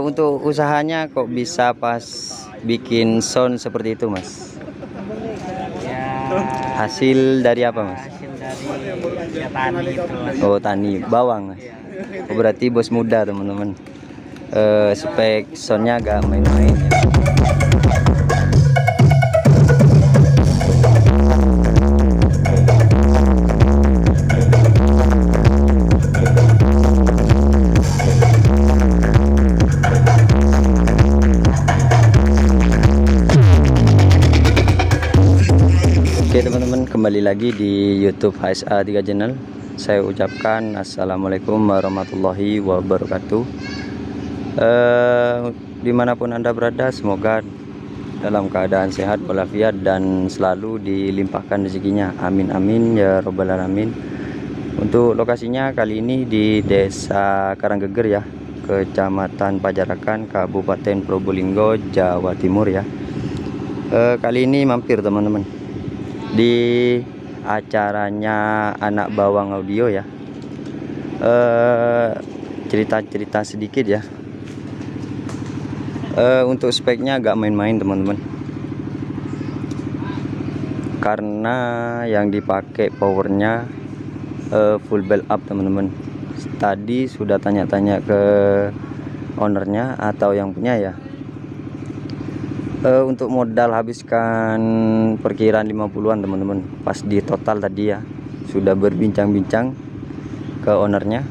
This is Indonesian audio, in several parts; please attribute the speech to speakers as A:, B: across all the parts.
A: Untuk usahanya kok bisa pas bikin sound seperti itu, Mas?
B: Ya,
A: Hasil dari apa, Mas?
B: hasil dari ya, tani itu.
A: Oh, tani bawang, Mas. Oh, berarti bos muda, teman-teman. Spek soundnya agak main-main ya. Oke teman-teman, kembali lagi di YouTube HSA 3 Channel. Saya ucapkan assalamualaikum warahmatullahi wabarakatuh. Dimanapun Anda berada, semoga dalam keadaan sehat walafiat dan selalu dilimpahkan rezekinya. Amin amin ya robbal alamin. Untuk lokasinya kali ini di Desa Karanggeger ya, Kecamatan Pajarakan, Kabupaten Probolinggo, Jawa Timur ya. Kali ini mampir teman-teman di acaranya Anak Bawang Audio ya. Cerita-cerita sedikit ya. Untuk speknya agak main-main teman-teman, karena yang dipakai powernya full bell up teman-teman. Tadi sudah tanya-tanya ke ownernya atau yang punya ya. Untuk modal habiskan perkiraan 50-an teman-teman, pas di total tadi ya. Sudah berbincang-bincang ke ownernya.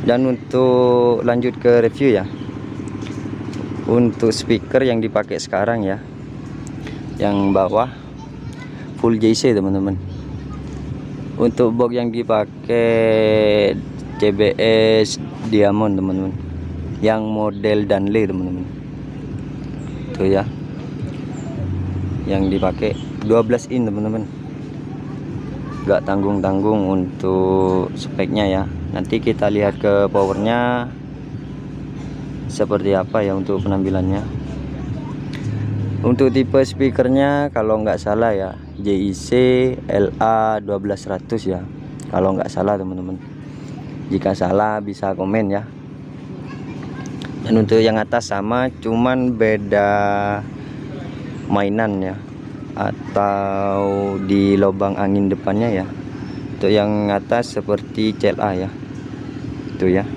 A: Dan untuk lanjut ke review ya, untuk speaker yang dipakai sekarang ya, yang bawah full JC teman-teman. Untuk box yang dipakai CBS Diamond teman-teman, yang model Danley teman-teman. Tuh ya, yang dipakai 12 in teman-teman, gak tanggung-tanggung untuk speknya ya. Nanti kita lihat ke powernya seperti apa ya untuk penampilannya. Untuk tipe speakernya kalau nggak salah ya JIC LA 1200 ya, kalau nggak salah teman-teman. Jika salah bisa komen ya. Dan untuk yang atas sama, cuman beda mainan ya, atau di lubang angin depannya ya. Untuk yang atas seperti CLA ya, itu ya.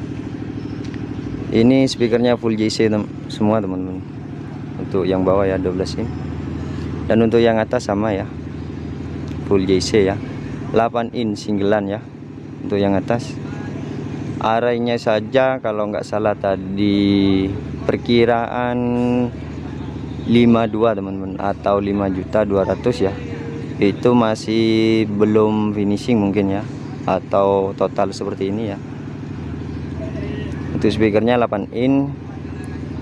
A: Ini speakernya full JC semua teman-teman. Untuk yang bawah ya 12 in, dan untuk yang atas sama ya, full JC ya, 8 in singlean ya. Untuk yang atas arraynya saja kalau nggak salah tadi perkiraan 52 teman-teman, atau 5.200.000 ya. Itu masih belum finishing mungkin ya, atau total seperti ini ya. Untuk speakernya 8 in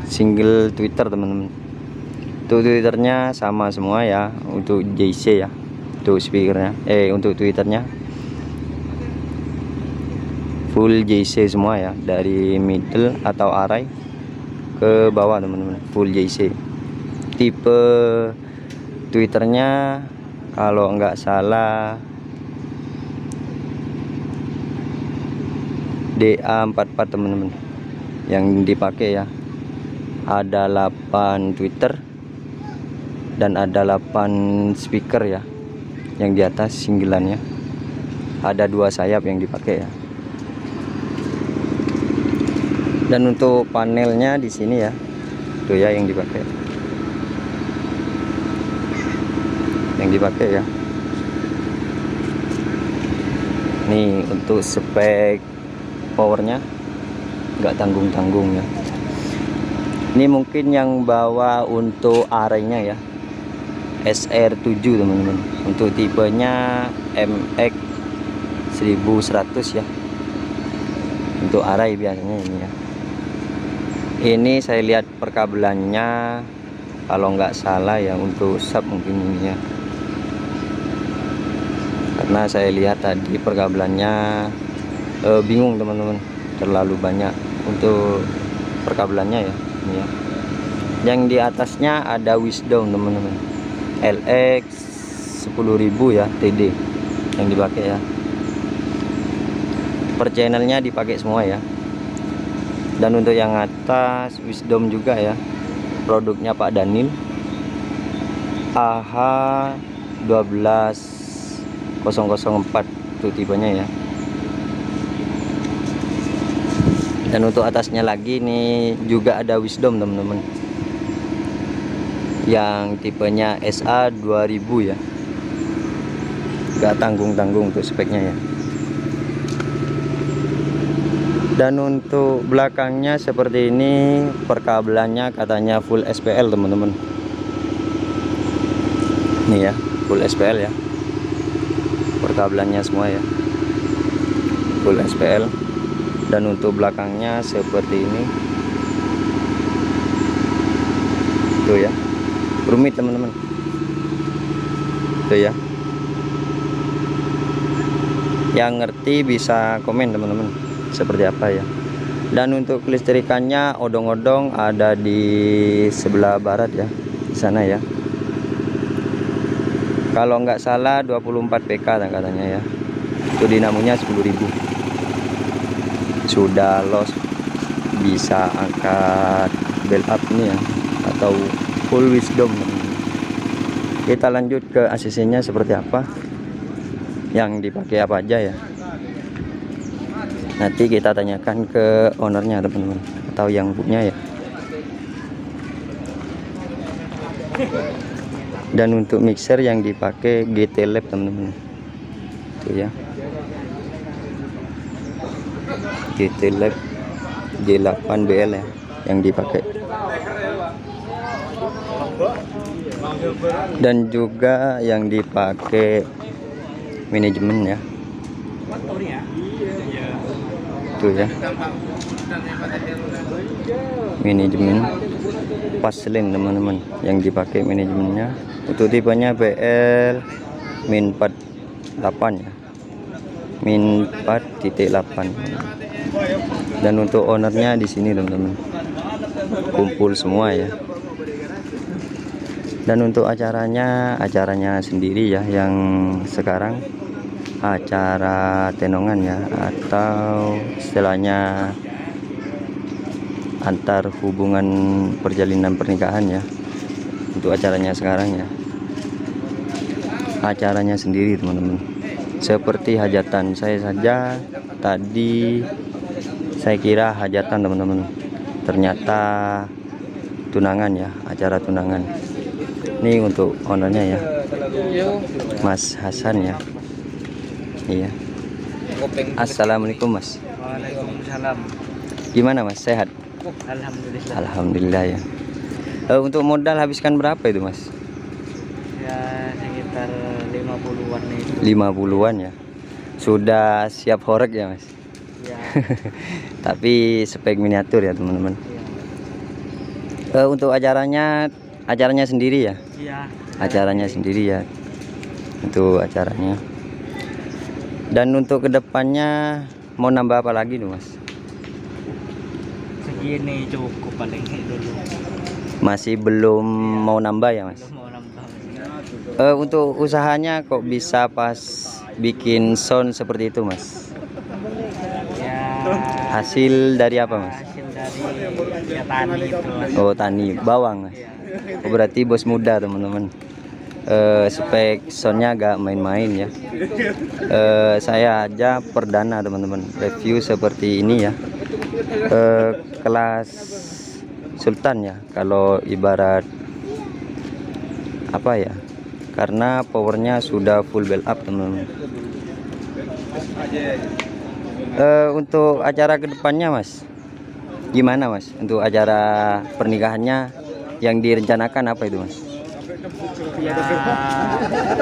A: single tweeter teman-teman. Untuk twitternya sama semua ya, untuk JC ya. Untuk speakernya untuk twitternya full JC semua ya, dari middle atau array ke bawah teman-teman, full JC. Tipe twitternya kalau nggak salah DA44 teman-teman yang dipakai ya. Ada 8 twitter dan ada 8 speaker ya, yang di atas singgelannya. Ada 2 sayap yang dipakai ya. Dan untuk panelnya di sini ya, tuh ya yang dipakai. Yang dipakai ya. Nih untuk spek powernya nggak tanggung-tanggung ya. Ini mungkin yang bawa untuk arraynya ya, SR7 teman-teman. Untuk tipenya MX 1100 ya. Untuk array biasanya ini ya. Ini saya lihat perkabelannya kalau nggak salah ya untuk sub mungkin ini ya, karena saya lihat tadi perkabelannya bingung teman-teman, terlalu banyak untuk perkabelannya ya. Ini ya, yang di atasnya ada Wisdom teman-teman, LX 10.000 ya TD yang dipakai ya. Per channelnya dipakai semua ya. Dan untuk yang atas Wisdom juga ya, produknya Pak Danil, AH 12004 itu tipenya ya. Dan untuk atasnya lagi nih juga ada Wisdom teman-teman, yang tipenya SA 2000 ya, gak tanggung-tanggung untuk speknya ya. Dan untuk belakangnya seperti ini, perkabelannya katanya full SPL teman-teman. Nih ya, full SPL ya, perkabelannya semua ya, full SPL. Dan untuk belakangnya seperti ini tuh ya, rumit teman-teman tuh ya. Yang ngerti bisa komen teman-teman seperti apa ya. Dan untuk kelistrikannya odong-odong ada di sebelah barat ya, di sana ya. Kalau nggak salah 24 PK katanya ya. Itu dinamonya 10.000. Sudah los, bisa angkat bel up ini ya, atau full Wisdom. Kita lanjut ke ACC-nya seperti apa, yang dipakai apa aja ya. Nanti kita tanyakan ke ownernya teman-teman, atau yang punya ya. Dan untuk mixer yang dipakai GT Lab teman-teman, itu ya, GT Lab G8BL ya yang dipakai. Dan juga yang dipakai manajemen ya, itu ya, manajemen Paslin teman-teman yang dipakai manajemennya. Untuk tipenya BL min 48 ya, min 4.8. Dan untuk ownernya di sini teman-teman, kumpul semua ya. Dan untuk acaranya sendiri ya, yang sekarang acara tenongan ya, atau istilahnya antar hubungan perjalanan pernikahan ya. Untuk acaranya sekarang ya, acaranya sendiri teman-teman, seperti hajatan saya saja tadi. Saya kira hajatan teman-teman, ternyata tunangan ya, acara tunangan. Ini untuk ownernya ya, Mas Hasan ya. Iya. Assalamualaikum Mas.
B: Waalaikumsalam.
A: Gimana Mas, sehat?
B: Alhamdulillah.
A: Alhamdulillah ya. Untuk modal habiskan berapa itu Mas?
B: Ya sekitar 50-an nih.
A: 50-an ya. Sudah siap horek ya Mas?
B: Ya.
A: Tapi spek miniatur ya teman-teman.
B: Ya.
A: Untuk acaranya sendiri ya?
B: Iya.
A: Acaranya sendiri ya, itu acaranya. Dan untuk kedepannya mau nambah apa lagi tuh Mas?
B: Segini cukup paling dulu.
A: Masih belum mau nambah ya Mas?
B: Belum mau nambah.
A: Untuk usahanya kok bisa pas bikin sound seperti itu Mas?
B: Ya.
A: Hasil dari apa Mas?
B: Hasil dari ya, tani itu. Mas.
A: Oh tani bawang Mas.
B: Ya.
A: Oh, berarti bos muda teman-teman. Spek soundnya agak main-main ya. Saya aja perdana teman-teman review seperti ini ya. Kelas Sultan ya, kalau ibarat apa ya, karena powernya sudah full bell up teman-teman. Untuk acara kedepannya Mas, gimana Mas? Untuk acara pernikahannya yang direncanakan apa itu Mas?
B: Ya.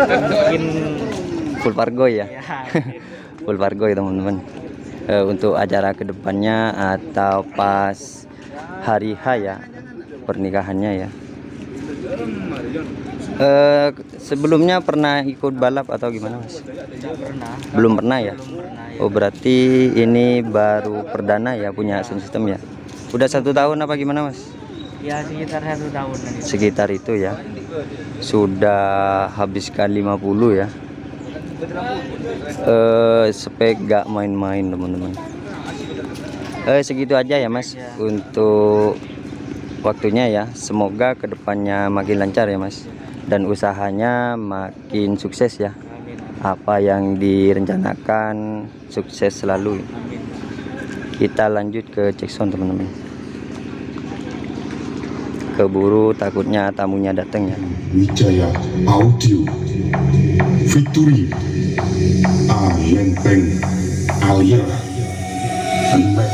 B: Mungkin
A: Full pargoy ya?
B: ya.
A: Full pargoy teman-teman. Untuk acara kedepannya atau pas hari H ya, pernikahannya ya. Sebelumnya pernah ikut balap atau gimana Mas?
B: Tidak pernah.
A: Belum pernah ya?
B: Belum pernah. Ya.
A: Oh berarti ini baru perdana ya punya sound system ya? Udah 1 tahun apa gimana Mas?
B: Ya sekitar 1 tahun.
A: Sekitar itu ya. Sudah habiskan 50 ya. Spek gak main-main teman-teman. Segitu aja ya Mas
B: Ya.
A: untuk waktunya ya. Semoga kedepannya makin lancar ya Mas, dan usahanya makin sukses ya.
B: Amin.
A: Apa yang direncanakan sukses selalu.
B: Amin.
A: Kita lanjut ke cek sound teman-teman. Keburu takutnya tamunya datang ya.
C: Wijaya Audio featuring Lenteng Alia Remix.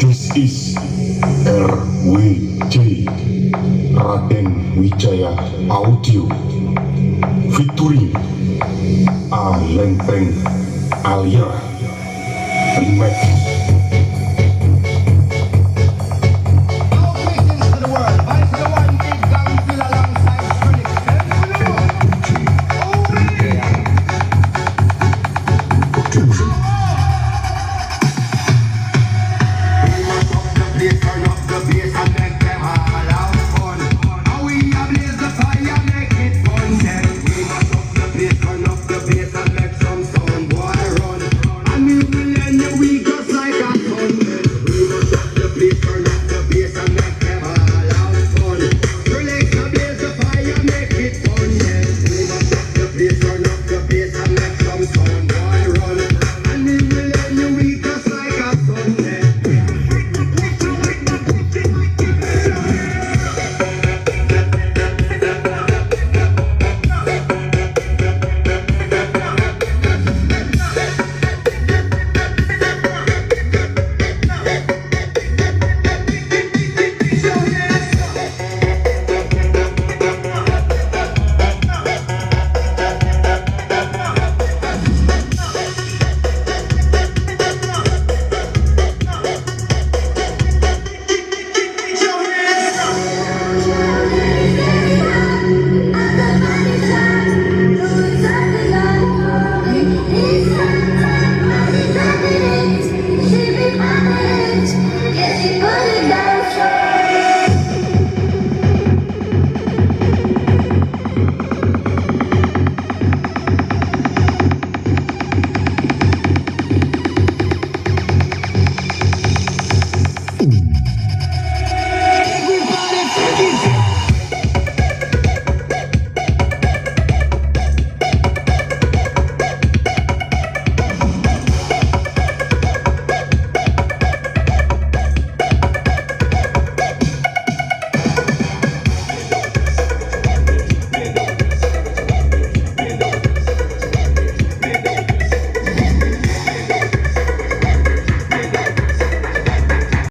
C: This is RWJ Raden Wijaya Audio featuring Lenteng Alia Remix.